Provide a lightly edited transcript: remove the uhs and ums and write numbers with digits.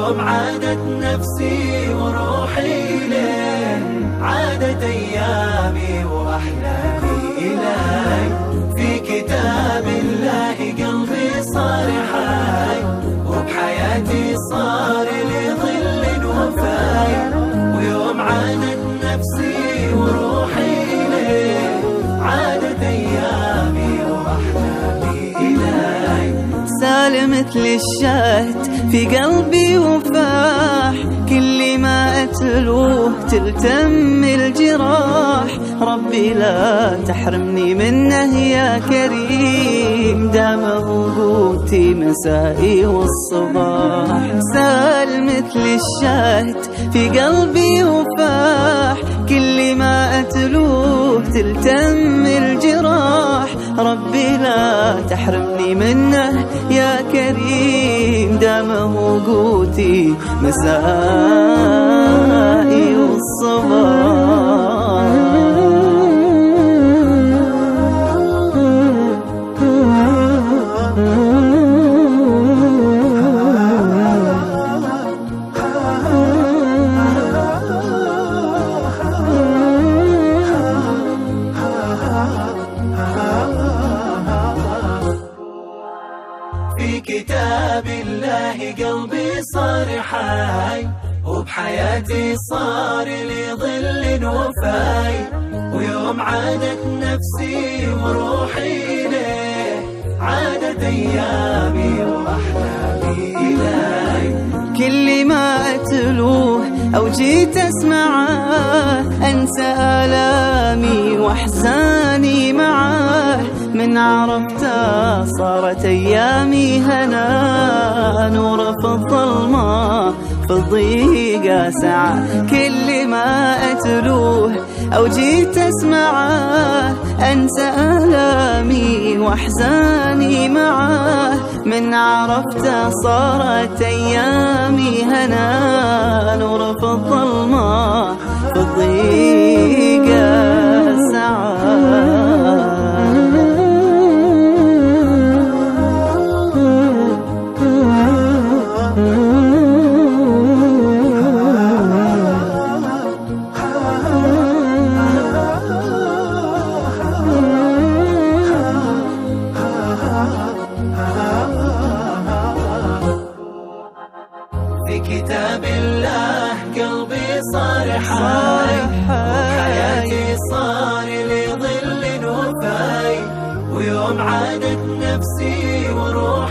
ويوم عادت نفسي وروحي ليه، عادت أيامي وأحلامي إلي. في كتاب الله قلبي صار حي، وبحياتي صار لي ظل وفاي. ويوم عادت نفسي وروحي ليه، عادت أيامي وأحلامي إلي. سال مثل الشهد في قلبي وفاح، كل ما أتلوه تلتم الجراح. ربي لا تحرمني منه يا كريم، دام وقوتي مسائي والصباح. سال مثل الشهد في قلبي وفاح، كل ما أتلوه تلتم الجراح. ربي لا تحرمني منه يا كريم، دام وقوتي مسائي والصباح. في كتاب الله قلبي صار حي، وبحياتي صار لي ظل وفاي. ويوم عادت نفسي وروحي ليه، عادت أيامي وأحلامي إلي. كل ما أتلوه أو جيت أسمعه، أنسى آلامي وأحزاني معاه. من عرفته صارت أيامي هنا، نور في الظلمة في الضيقة سعى. كل ما أتلوه أو جيت أسمعه، أنسى آلامي وأحزاني معاه. من عرفته صارت أيامي هنا، نور في الظلمة في الضيقة سعى. في كتاب الله قلبي صار حي، وحياتي صار لي ظل وفاي. ويوم عادت نفسي وروحي